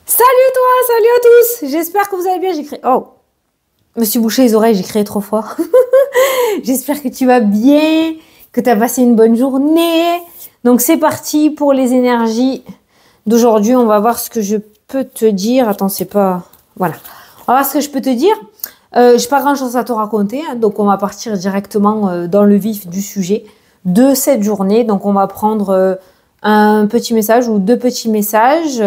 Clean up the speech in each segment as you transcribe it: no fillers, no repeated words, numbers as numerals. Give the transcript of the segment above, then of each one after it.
Salut toi, salut à tous. J'espère que vous allez bien. J'ai créé... Oh, je me suis bouché les oreilles, j'ai créé trop fort. J'espère que tu vas bien, que tu as passé une bonne journée. Donc c'est parti pour les énergies d'aujourd'hui. On va voir ce que je peux te dire. Attends, c'est pas... Voilà. On va voir ce que je peux te dire. J'ai pas grand chose à te raconter. Hein, donc on va partir directement dans le vif du sujet de cette journée. Donc on va prendre un petit message ou deux petits messages.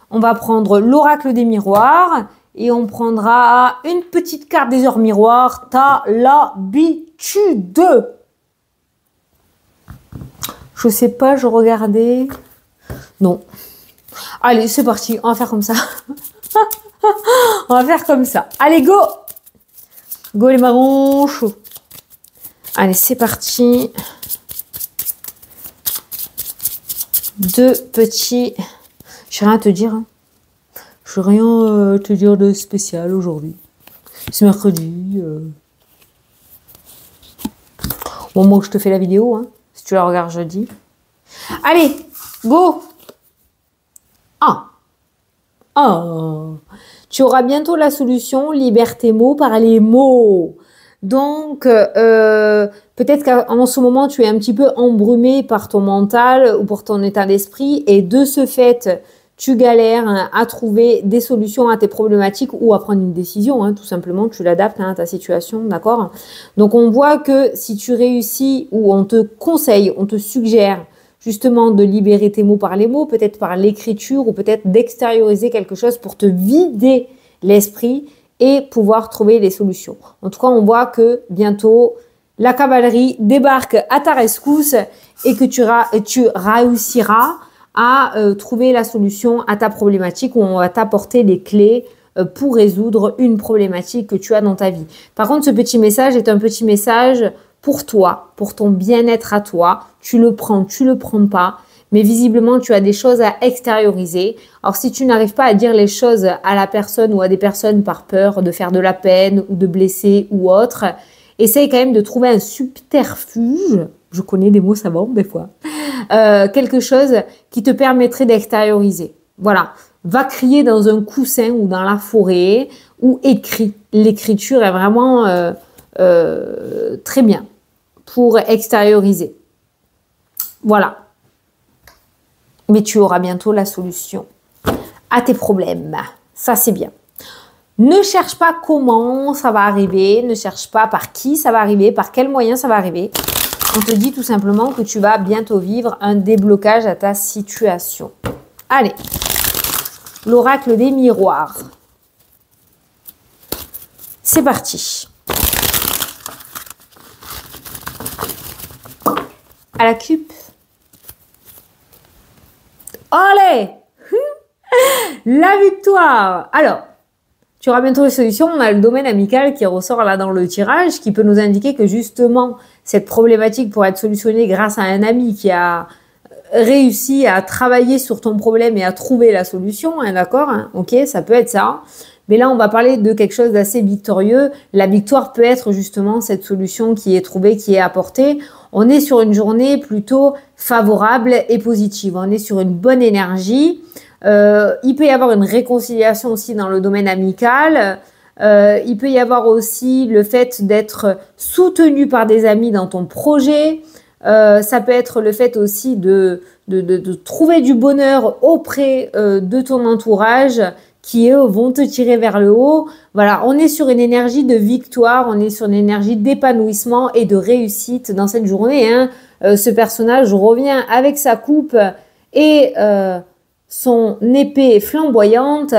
On va prendre l'oracle des miroirs et on prendra une petite carte des heures miroirs. T'as l'habitude. Je sais pas, je regardais. Non. Allez, c'est parti. On va faire comme ça. On va faire comme ça. Allez, go! Go les marrons chauds. Allez, c'est parti. Deux petits... Je n'ai rien à te dire. Hein. Je n'ai rien à te dire de spécial aujourd'hui. C'est mercredi. Au moment où je te fais la vidéo, hein, si tu la regardes jeudi. Allez, go! Tu auras bientôt la solution. Libère tes mots par les mots. Donc, peut-être qu'en ce moment, tu es un petit peu embrumé par ton mental ou par ton état d'esprit. Et de ce fait, tu galères à trouver des solutions à tes problématiques ou à prendre une décision. Hein, tout simplement, tu l'adaptes à ta situation, d'accord? Donc, on voit que si tu réussis ou on te conseille, on te suggère justement de libérer tes mots par les mots, peut-être par l'écriture ou peut-être d'extérioriser quelque chose pour te vider l'esprit et pouvoir trouver les solutions. En tout cas, on voit que bientôt, la cavalerie débarque à ta rescousse et que tu réussiras à trouver la solution à ta problématique ou on va t'apporter les clés pour résoudre une problématique que tu as dans ta vie. Par contre, ce petit message est un petit message pour toi, pour ton bien-être à toi. Tu le prends pas. Mais visiblement, tu as des choses à extérioriser. Alors, si tu n'arrives pas à dire les choses à la personne ou à des personnes par peur de faire de la peine ou de blesser ou autre, essaye quand même de trouver un subterfuge. Je connais des mots savants des fois. Quelque chose qui te permettrait d'extérioriser. Voilà. Va crier dans un coussin ou dans la forêt ou écris. L'écriture est vraiment très bien pour extérioriser. Voilà. Mais tu auras bientôt la solution à tes problèmes. Ça, c'est bien. Ne cherche pas comment ça va arriver. Ne cherche pas par qui ça va arriver, par quels moyens ça va arriver. On te dit tout simplement que tu vas bientôt vivre un déblocage à ta situation. Allez, l'oracle des miroirs. C'est parti. À la coupe. Allez! La victoire! Alors, tu auras bientôt les solutions. On a le domaine amical qui ressort là dans le tirage, qui peut nous indiquer que justement, cette problématique pourrait être solutionnée grâce à un ami qui a réussi à travailler sur ton problème et à trouver la solution, hein, d'accord? Hein, ok, ça peut être ça. Mais là, on va parler de quelque chose d'assez victorieux. La victoire peut être justement cette solution qui est trouvée, qui est apportée. On est sur une journée plutôt favorable et positive. On est sur une bonne énergie. Il peut y avoir une réconciliation aussi dans le domaine amical. Il peut y avoir aussi le fait d'être soutenu par des amis dans ton projet. Ça peut être le fait aussi de trouver du bonheur auprès de ton entourage qui, eux, vont te tirer vers le haut. Voilà, on est sur une énergie de victoire, on est sur une énergie d'épanouissement et de réussite dans cette journée. Hein. Ce personnage revient avec sa coupe et son épée flamboyante.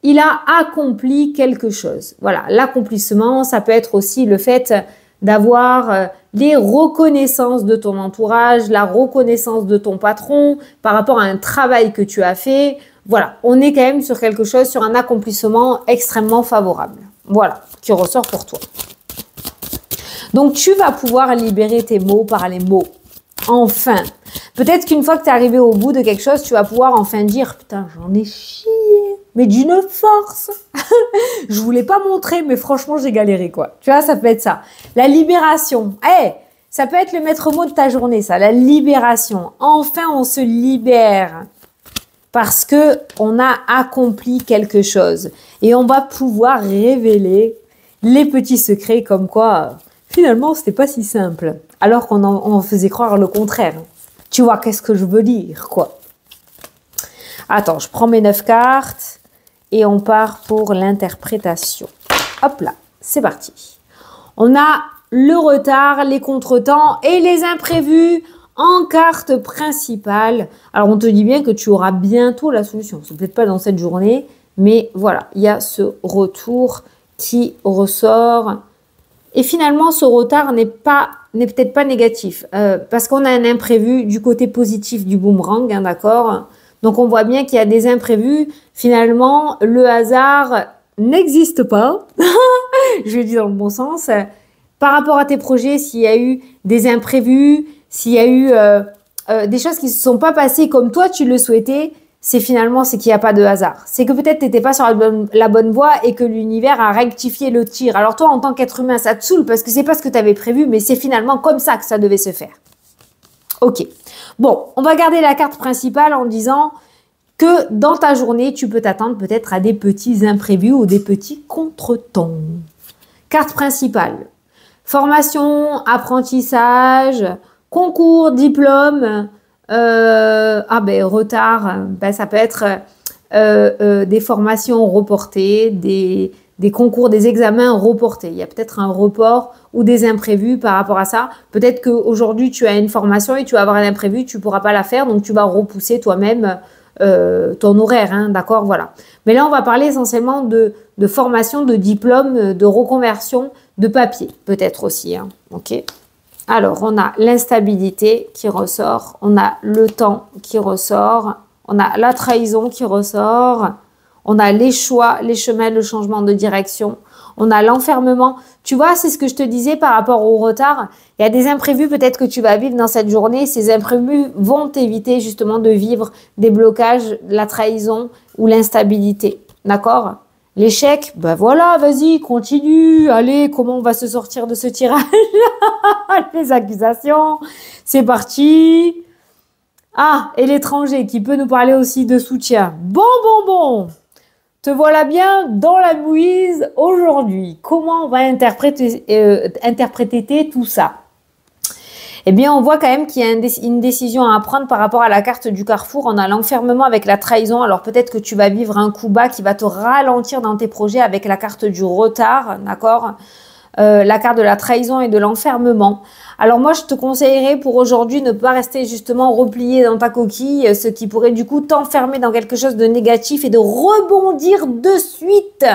Il a accompli quelque chose. Voilà, l'accomplissement, ça peut être aussi le fait d'avoir les reconnaissances de ton entourage, la reconnaissance de ton patron par rapport à un travail que tu as fait. Voilà, on est quand même sur quelque chose, sur un accomplissement extrêmement favorable. Voilà, qui ressort pour toi. Donc, tu vas pouvoir libérer tes mots par les mots. Enfin. Peut-être qu'une fois que tu es arrivé au bout de quelque chose, tu vas pouvoir enfin dire « Putain, j'en ai chié, mais d'une force !» Je voulais pas montrer, mais franchement, j'ai galéré, quoi. Tu vois, ça peut être ça. La libération. Hey, ça peut être le maître mot de ta journée, ça. La libération. Enfin, on se libère parce que on a accompli quelque chose et on va pouvoir révéler les petits secrets comme quoi finalement c'était pas si simple alors on faisait croire le contraire. Tu vois qu'est-ce que je veux dire quoi? Attends, je prends mes 9 cartes et on part pour l'interprétation. Hop là, c'est parti. On a le retard, les contretemps et les imprévus en carte principale. Alors, on te dit bien que tu auras bientôt la solution. C'est peut-être pas dans cette journée, mais voilà, il y a ce retour qui ressort. Et finalement, ce retard n'est peut-être pas négatif parce qu'on a un imprévu du côté positif du boomerang, hein, d'accord? Donc, on voit bien qu'il y a des imprévus. Finalement, le hasard n'existe pas. Je le dis dans le bon sens. Par rapport à tes projets, s'il y a eu des imprévus, s'il y a eu des choses qui ne se sont pas passées comme toi, tu le souhaitais, c'est qu'il n'y a pas de hasard. C'est que peut-être tu n'étais pas sur la bonne voie et que l'univers a rectifié le tir. Alors toi, en tant qu'être humain, ça te saoule parce que c'est pas ce que tu avais prévu, mais c'est finalement comme ça que ça devait se faire. Ok. Bon, on va garder la carte principale en disant que dans ta journée, tu peux t'attendre peut-être à des petits imprévus ou des petits contretemps. Carte principale. Formation, apprentissage, concours, diplôme, retard, ça peut être des formations reportées, des concours, des examens reportés. Il y a peut-être un report ou des imprévus par rapport à ça. Peut-être qu'aujourd'hui, tu as une formation et tu vas avoir un imprévu, tu ne pourras pas la faire, donc tu vas repousser toi-même ton horaire, hein, d'accord, voilà. Mais là, on va parler essentiellement de formation, de diplôme, de reconversion, de papier, peut-être aussi, hein, ok. Alors, on a l'instabilité qui ressort, on a le temps qui ressort, on a la trahison qui ressort, on a les choix, les chemins, le changement de direction, on a l'enfermement. Tu vois, c'est ce que je te disais par rapport au retard. Il y a des imprévus peut-être que tu vas vivre dans cette journée. Ces imprévus vont t'éviter justement de vivre des blocages, la trahison ou l'instabilité. D'accord? L'échec, ben voilà, vas-y, continue. Allez, comment on va se sortir de ce tirage? Les accusations, c'est parti. Ah, et l'étranger qui peut nous parler aussi de soutien. Bon. Te voilà bien dans la mouise aujourd'hui. Comment on va interpréter tout ça? Eh bien, on voit quand même qu'il y a une décision à prendre par rapport à la carte du carrefour. On a l'enfermement avec la trahison. Alors, peut-être que tu vas vivre un coup bas qui va te ralentir dans tes projets avec la carte du retard, d'accord? La carte de la trahison et de l'enfermement. Alors moi, je te conseillerais pour aujourd'hui ne pas rester justement replié dans ta coquille, ce qui pourrait du coup t'enfermer dans quelque chose de négatif et de rebondir de suite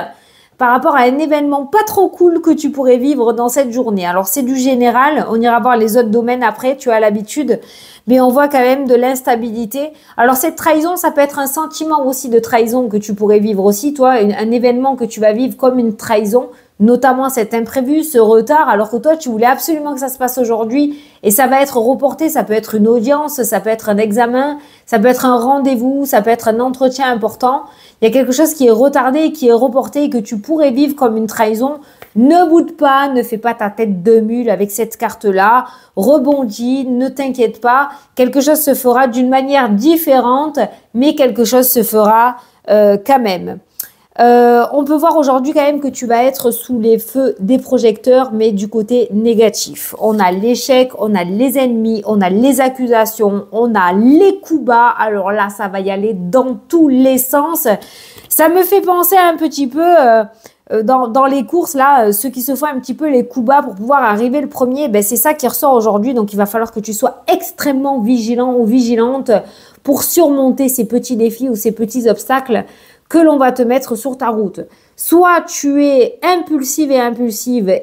par rapport à un événement pas trop cool que tu pourrais vivre dans cette journée. Alors c'est du général, on ira voir les autres domaines après, tu as l'habitude, mais on voit quand même de l'instabilité. Alors cette trahison, ça peut être un sentiment aussi de trahison que tu pourrais vivre aussi, toi, un événement que tu vas vivre comme une trahison, notamment cet imprévu, ce retard, alors que toi, tu voulais absolument que ça se passe aujourd'hui et ça va être reporté. Ça peut être une audience, ça peut être un examen, ça peut être un rendez-vous, ça peut être un entretien important. Il y a quelque chose qui est retardé, qui est reporté et que tu pourrais vivre comme une trahison. Ne boude pas, ne fais pas ta tête de mule avec cette carte-là. Rebondis, ne t'inquiète pas. Quelque chose se fera d'une manière différente, mais quelque chose se fera quand même. On peut voir aujourd'hui quand même que tu vas être sous les feux des projecteurs, mais du côté négatif. On a l'échec, on a les ennemis, on a les accusations, on a les coups bas. Alors là, ça va y aller dans tous les sens. Ça me fait penser un petit peu dans les courses, là, ceux qui se font un petit peu les coups bas pour pouvoir arriver le premier, ben c'est ça qui ressort aujourd'hui. Donc, il va falloir que tu sois extrêmement vigilant ou vigilante pour surmonter ces petits défis ou ces petits obstacles que l'on va te mettre sur ta route. Soit tu es impulsive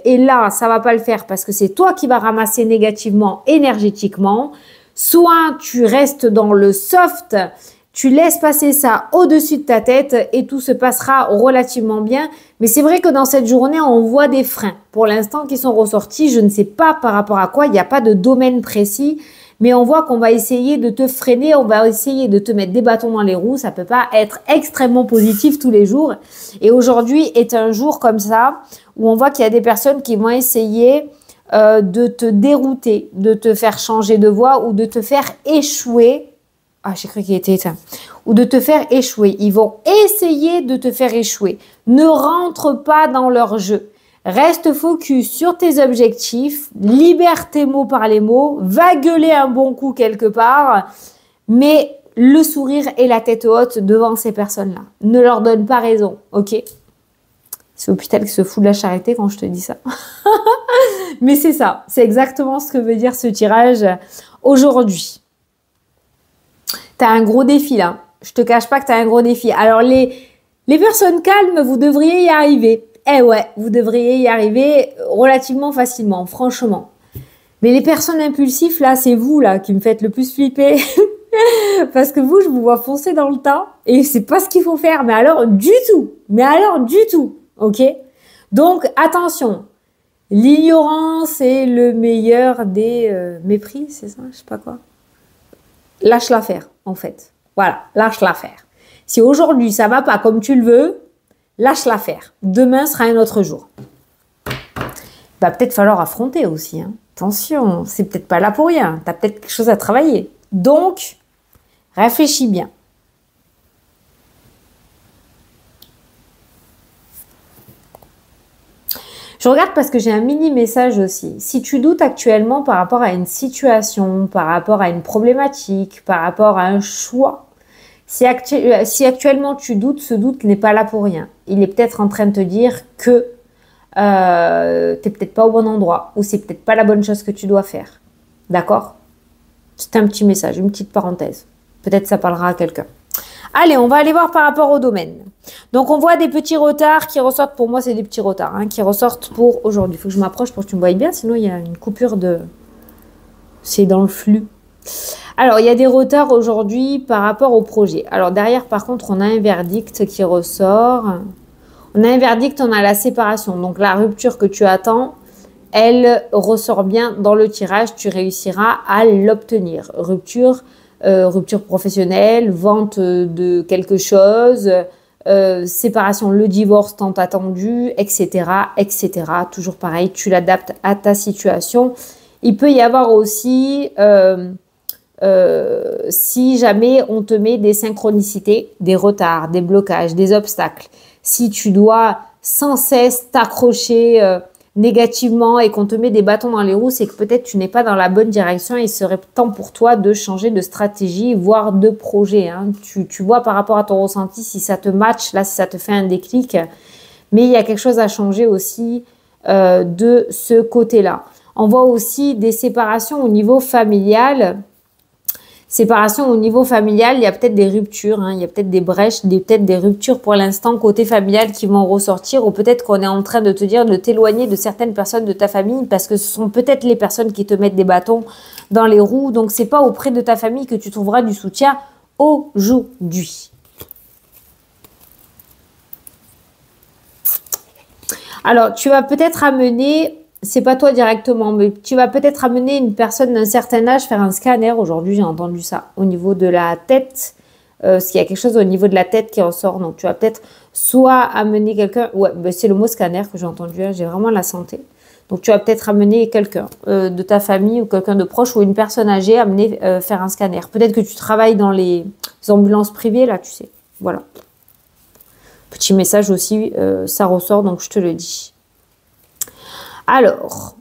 et là, ça va pas le faire parce que c'est toi qui vas ramasser négativement, énergétiquement. Soit tu restes dans le soft, tu laisses passer ça au-dessus de ta tête et tout se passera relativement bien. Mais c'est vrai que dans cette journée, on voit des freins pour l'instant qui sont ressortis. Je ne sais pas par rapport à quoi, il n'y a pas de domaine précis. Mais on voit qu'on va essayer de te freiner, on va essayer de te mettre des bâtons dans les roues. Ça peut pas être extrêmement positif tous les jours. Et aujourd'hui est un jour comme ça où on voit qu'il y a des personnes qui vont essayer de te dérouter, de te faire changer de voie ou de te faire échouer Ah, j'ai cru qu'il était éteint. Ou de te faire échouer. Ils vont essayer de te faire échouer. Ne rentre pas dans leur jeu. Reste focus sur tes objectifs. Libère tes mots par les mots. Va gueuler un bon coup quelque part. Mais le sourire et la tête haute devant ces personnes-là. Ne leur donne pas raison, ok? C'est l'hôpital qui se fout de la charité quand je te dis ça. Mais c'est ça, c'est exactement ce que veut dire ce tirage aujourd'hui. Tu as un gros défi là. Je te cache pas que tu as un gros défi. Alors les personnes calmes, vous devriez y arriver. Eh ouais, vous devriez y arriver relativement facilement, franchement. Mais les personnes impulsives, là, c'est vous là qui me faites le plus flipper. Parce que vous, je vous vois foncer dans le tas et c'est pas ce qu'il faut faire. Mais alors, du tout. Mais alors, du tout. Ok? Donc, attention. L'ignorance est le meilleur des mépris, c'est ça? Je sais pas quoi. Lâche l'affaire, en fait. Voilà, lâche l'affaire. Si aujourd'hui, ça va pas comme tu le veux, lâche l'affaire. Demain sera un autre jour. Va peut-être falloir affronter aussi. Hein. Attention, c'est peut-être pas là pour rien. Tu as peut-être quelque chose à travailler. Donc, réfléchis bien. Je regarde parce que j'ai un mini message aussi. Si tu doutes actuellement par rapport à une situation, par rapport à une problématique, par rapport à un choix, si actuellement tu doutes, ce doute n'est pas là pour rien. Il est peut-être en train de te dire que tu n'es peut-être pas au bon endroit ou c'est peut-être pas la bonne chose que tu dois faire. D'accord? C'est un petit message, une petite parenthèse. Peut-être ça parlera à quelqu'un. Allez, on va aller voir par rapport au domaine. Donc, on voit des petits retards qui ressortent. Pour moi, c'est des petits retards hein, qui ressortent pour aujourd'hui. Il faut que je m'approche pour que tu me voyes bien. Sinon, il y a une coupure de... C'est dans le flux. Alors, il y a des retards aujourd'hui par rapport au projet. Alors, derrière, par contre, on a un verdict qui ressort. On a un verdict, on a la séparation. Donc, la rupture que tu attends, elle ressort bien dans le tirage. Tu réussiras à l'obtenir. Rupture professionnelle, vente de quelque chose, séparation, le divorce tant attendu, etc., etc. Toujours pareil, tu l'adaptes à ta situation. Il peut y avoir aussi, si jamais on te met des synchronicités, des retards, des blocages, des obstacles, si tu dois sans cesse t'accrocher négativement et qu'on te met des bâtons dans les roues, c'est que peut-être tu n'es pas dans la bonne direction et il serait temps pour toi de changer de stratégie, voire de projet. Hein. Tu vois par rapport à ton ressenti si ça te match, là si ça te fait un déclic. Mais il y a quelque chose à changer aussi de ce côté-là. On voit aussi des séparations au niveau familial. Séparation au niveau familial, il y a peut-être des ruptures, hein, il y a peut-être des brèches, peut-être des ruptures pour l'instant côté familial qui vont ressortir ou peut-être qu'on est en train de te dire de t'éloigner de certaines personnes de ta famille parce que ce sont peut-être les personnes qui te mettent des bâtons dans les roues. Donc, c'est pas auprès de ta famille que tu trouveras du soutien aujourd'hui. Alors, tu vas peut-être amener... C'est pas toi directement, mais tu vas peut-être amener une personne d'un certain âge faire un scanner. Aujourd'hui, j'ai entendu ça au niveau de la tête. Parce qu'il y a quelque chose au niveau de la tête qui ressort. Donc, tu vas peut-être soit amener quelqu'un... Ouais, ben c'est le mot scanner que j'ai entendu. Hein, j'ai vraiment la santé. Donc, tu vas peut-être amener quelqu'un de ta famille ou quelqu'un de proche ou une personne âgée amener faire un scanner. Peut-être que tu travailles dans les ambulances privées, là, tu sais. Voilà. Petit message aussi, ça ressort, donc je te le dis. Alors,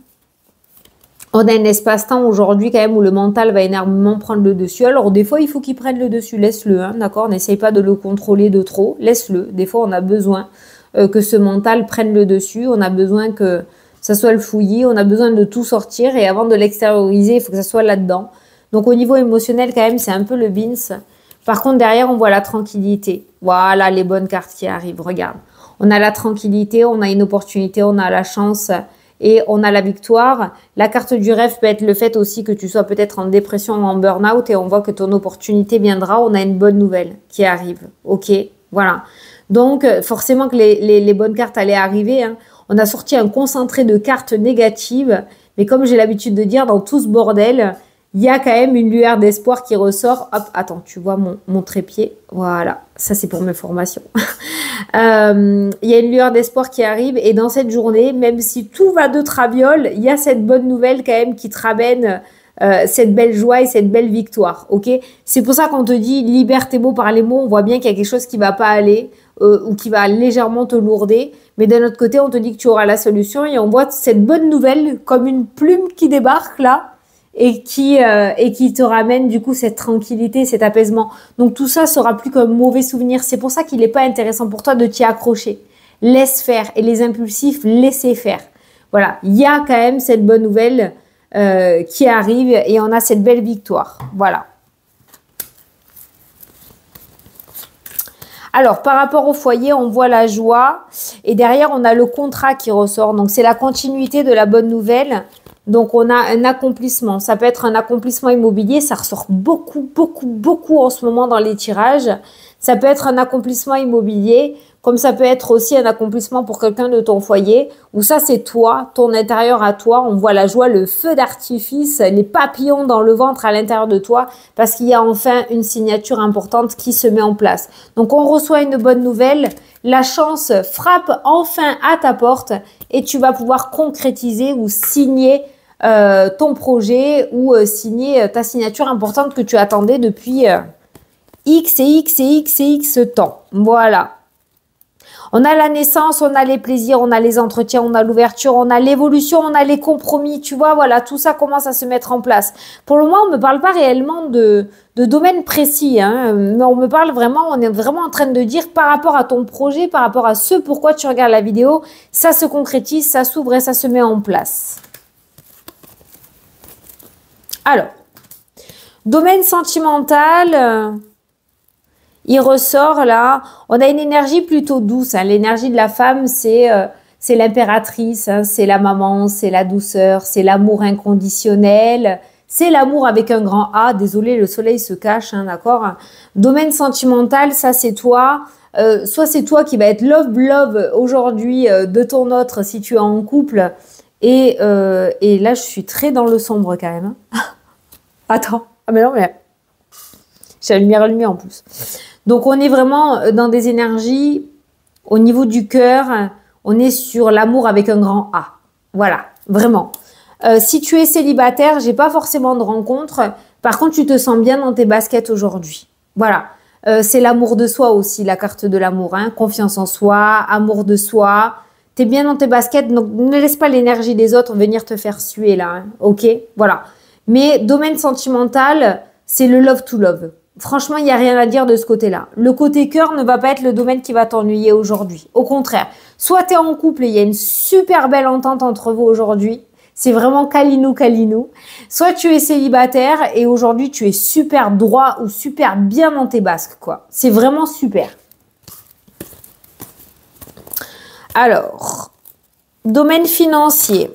on a un espace-temps aujourd'hui quand même où le mental va énormément prendre le dessus. Alors, des fois, il faut qu'il prenne le dessus. Laisse-le, hein, d'accord? N'essaye pas de le contrôler de trop. Laisse-le. Des fois, on a besoin que ce mental prenne le dessus. On a besoin que ça soit le fouillis. On a besoin de tout sortir. Et avant de l'extérioriser, il faut que ça soit là-dedans. Donc, au niveau émotionnel, quand même, c'est un peu le bins. Par contre, derrière, on voit la tranquillité. Voilà les bonnes cartes qui arrivent. Regarde. On a la tranquillité, on a une opportunité, on a la chance... Et on a la victoire. La carte du rêve peut être le fait aussi que tu sois peut-être en dépression ou en burn-out et on voit que ton opportunité viendra. On a une bonne nouvelle qui arrive. Ok, voilà. Donc, forcément que les bonnes cartes allaient arriver. Hein. On a sorti un concentré de cartes négatives. Mais comme j'ai l'habitude de dire, dans tout ce bordel, il y a quand même une lueur d'espoir qui ressort. Hop, attends, tu vois mon trépied. Voilà, ça c'est pour mes formations. Il y a une lueur d'espoir qui arrive et dans cette journée, même si tout va de traviole, il y a cette bonne nouvelle quand même qui te ramène cette belle joie et cette belle victoire, ok? C'est pour ça qu'on te dit libère tes mots par les mots. On voit bien qu'il y a quelque chose qui va pas aller ou qui va légèrement te lourder. Mais d'un autre côté, on te dit que tu auras la solution et on voit cette bonne nouvelle comme une plume qui débarque là et qui te ramène du coup cette tranquillité, cet apaisement. Donc tout ça sera plus qu'un mauvais souvenir. C'est pour ça qu'il n'est pas intéressant pour toi de t'y accrocher. Laisse faire et les impulsifs, laissez faire. Voilà, il y a quand même cette bonne nouvelle qui arrive et on a cette belle victoire. Voilà. Alors, par rapport au foyer, on voit la joie et derrière, on a le contrat qui ressort. Donc, c'est la continuité de la bonne nouvelle. Donc, on a un accomplissement. Ça peut être un accomplissement immobilier. Ça ressort beaucoup, beaucoup, beaucoup en ce moment dans les tirages. Ça peut être un accomplissement immobilier, comme ça peut être aussi un accomplissement pour quelqu'un de ton foyer, où ça c'est toi, ton intérieur à toi, on voit la joie, le feu d'artifice, les papillons dans le ventre à l'intérieur de toi, parce qu'il y a enfin une signature importante qui se met en place. Donc on reçoit une bonne nouvelle, la chance frappe enfin à ta porte et tu vas pouvoir concrétiser ou signer ton projet ou signer ta signature importante que tu attendais depuis X et X et X et X temps. Voilà. On a la naissance, on a les plaisirs, on a les entretiens, on a l'ouverture, on a l'évolution, on a les compromis. Tu vois, voilà, tout ça commence à se mettre en place. Pour le moment, on ne me parle pas réellement de domaine précis, hein, mais on me parle vraiment, on est vraiment en train de dire par rapport à ton projet, par rapport à ce pourquoi tu regardes la vidéo, ça se concrétise, ça s'ouvre et ça se met en place. Alors, domaine sentimental... il ressort là, on a une énergie plutôt douce. Hein. L'énergie de la femme, c'est l'impératrice, hein. C'est la maman, c'est la douceur, c'est l'amour inconditionnel, c'est l'amour avec un grand A. Désolé, le soleil se cache, hein, d'accord. Domaine sentimental, ça c'est toi. Soit c'est toi qui va être love aujourd'hui de ton autre si tu es en couple. Et là, je suis très dans le sombre quand même. Hein. Attends, ah mais non mais j'ai la lumière allumée en plus. Donc, on est vraiment dans des énergies au niveau du cœur. On est sur l'amour avec un grand A. Voilà, vraiment. Si tu es célibataire, j'ai pas forcément de rencontre. Par contre, tu te sens bien dans tes baskets aujourd'hui. Voilà. C'est l'amour de soi aussi, la carte de l'amour. Hein. Confiance en soi, amour de soi. Tu es bien dans tes baskets, donc ne laisse pas l'énergie des autres venir te faire suer là. Hein. Ok, voilà. Mais domaine sentimental, c'est le love to love. Franchement, il n'y a rien à dire de ce côté-là. Le côté cœur ne va pas être le domaine qui va t'ennuyer aujourd'hui. Au contraire, soit tu es en couple et il y a une super belle entente entre vous aujourd'hui. C'est vraiment calinou. Soit tu es célibataire et aujourd'hui tu es super droit ou super bien dans tes basques, quoi. C'est vraiment super. Alors, domaine financier.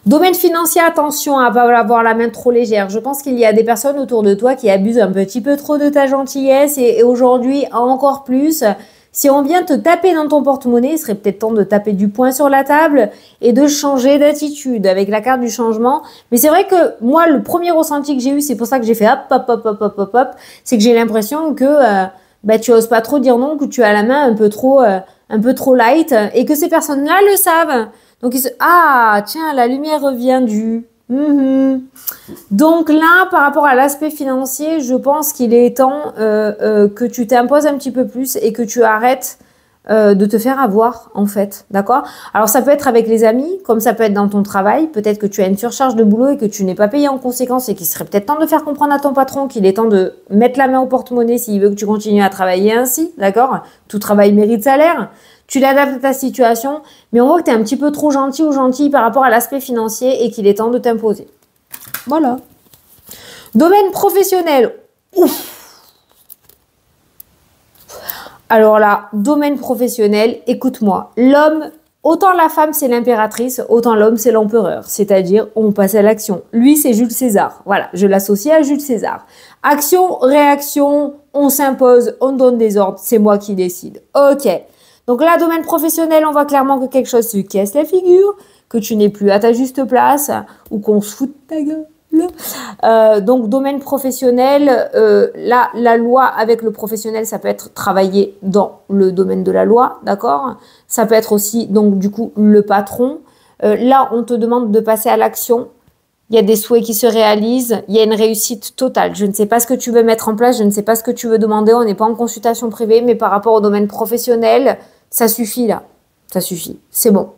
Domaine financier, attention à ne pas avoir la main trop légère. Je pense qu'il y a des personnes autour de toi qui abusent un petit peu trop de ta gentillesse et aujourd'hui encore plus. Si on vient te taper dans ton porte-monnaie, il serait peut-être temps de taper du poing sur la table et de changer d'attitude avec la carte du changement. Mais c'est vrai que moi, le premier ressenti que j'ai eu, c'est pour ça que j'ai fait hop, c'est que j'ai l'impression que tu oses pas trop dire non, que tu as la main un peu trop light et que ces personnes-là le savent. Donc, ils se... Ah, tiens, la lumière revient du... Donc là, par rapport à l'aspect financier, je pense qu'il est temps que tu t'imposes un petit peu plus et que tu arrêtes de te faire avoir, en fait. D'accord? Alors, ça peut être avec les amis, comme ça peut être dans ton travail. Peut-être que tu as une surcharge de boulot et que tu n'es pas payé en conséquence et qu'il serait peut-être temps de faire comprendre à ton patron qu'il est temps de mettre la main au porte-monnaie s'il veut que tu continues à travailler ainsi. D'accord? Tout travail mérite salaire. Tu l'adaptes à ta situation, mais on voit que tu es un petit peu trop gentil ou gentille par rapport à l'aspect financier et qu'il est temps de t'imposer. Voilà. Domaine professionnel. Ouf. Alors là, domaine professionnel, écoute-moi. L'homme, autant la femme c'est l'impératrice, autant l'homme c'est l'empereur. C'est-à-dire, on passe à l'action. Lui, c'est Jules César. Voilà, je l'associe à Jules César. Action, réaction, on s'impose, on donne des ordres, c'est moi qui décide. Ok. Donc là, domaine professionnel, on voit clairement que quelque chose se casse la figure, que tu n'es plus à ta juste place ou qu'on se fout de ta gueule. Donc, domaine professionnel, là, la loi avec le professionnel, ça peut être travailler dans le domaine de la loi, d'accord? Ça peut être aussi, donc, du coup, le patron. Là, on te demande de passer à l'action. Il y a des souhaits qui se réalisent. Il y a une réussite totale. Je ne sais pas ce que tu veux mettre en place. Je ne sais pas ce que tu veux demander. On n'est pas en consultation privée, mais par rapport au domaine professionnel, ça suffit là. Ça suffit. C'est bon.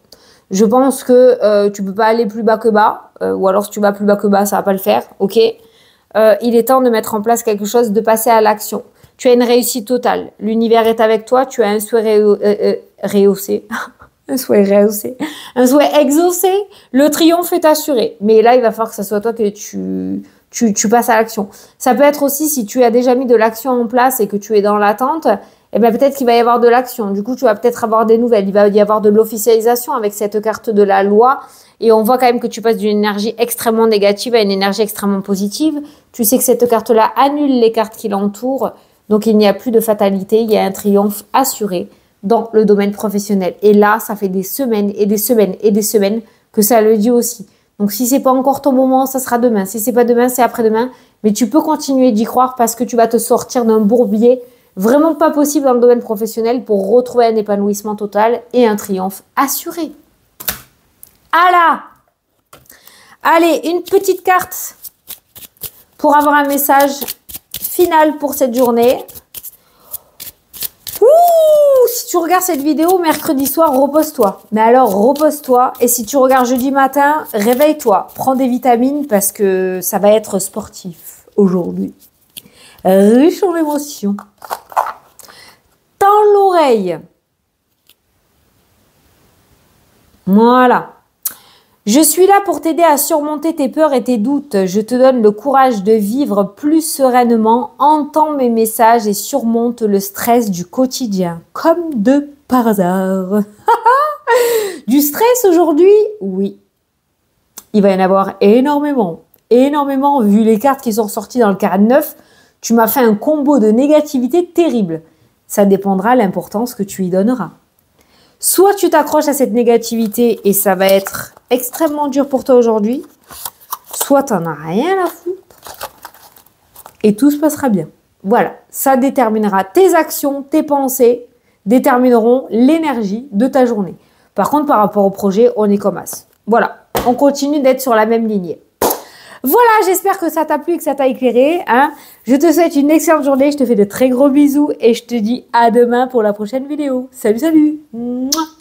Je pense que tu peux pas aller plus bas que bas. Ou alors, si tu vas plus bas que bas, ça va pas le faire. Ok. Il est temps de mettre en place quelque chose, de passer à l'action. Tu as une réussite totale. L'univers est avec toi. Tu as un souhait rehaussé. Un souhait rehaussé. Un souhait exaucé. Le triomphe est assuré. Mais là, il va falloir que ce soit toi que tu passes à l'action. Ça peut être aussi si tu as déjà mis de l'action en place et que tu es dans l'attente, eh ben peut-être qu'il va y avoir de l'action. Du coup, tu vas peut-être avoir des nouvelles. Il va y avoir de l'officialisation avec cette carte de la loi. Et on voit quand même que tu passes d'une énergie extrêmement négative à une énergie extrêmement positive. Tu sais que cette carte-là annule les cartes qui l'entourent. Donc, il n'y a plus de fatalité. Il y a un triomphe assuré dans le domaine professionnel. Et là, ça fait des semaines et des semaines et des semaines que ça le dit aussi. Donc, si c'est pas encore ton moment, ça sera demain. Si c'est pas demain, c'est après-demain. Mais tu peux continuer d'y croire parce que tu vas te sortir d'un bourbier vraiment pas possible dans le domaine professionnel pour retrouver un épanouissement total et un triomphe assuré. Ah là! Allez, une petite carte pour avoir un message final pour cette journée. Ouh, si tu regardes cette vidéo mercredi soir, repose-toi. Mais alors, repose-toi. Et si tu regardes jeudi matin, réveille-toi. Prends des vitamines parce que ça va être sportif aujourd'hui. Riche en émotions. Tends l'oreille. Voilà. Je suis là pour t'aider à surmonter tes peurs et tes doutes. Je te donne le courage de vivre plus sereinement. Entends mes messages et surmonte le stress du quotidien. Comme de par hasard. Du stress aujourd'hui? Oui. Il va y en avoir énormément. Énormément. Vu les cartes qui sont sorties dans le 49, tu m'as fait un combo de négativité terrible. Ça dépendra de l'importance que tu y donneras. Soit tu t'accroches à cette négativité et ça va être extrêmement dur pour toi aujourd'hui, soit tu n'en as rien à foutre et tout se passera bien. Voilà, ça déterminera tes actions, tes pensées, détermineront l'énergie de ta journée. Par contre, par rapport au projet, on est comme as. Voilà, on continue d'être sur la même lignée. Voilà, j'espère que ça t'a plu et que ça t'a éclairé. Hein. Je te souhaite une excellente journée, je te fais de très gros bisous et je te dis à demain pour la prochaine vidéo. Salut, salut. Mouah.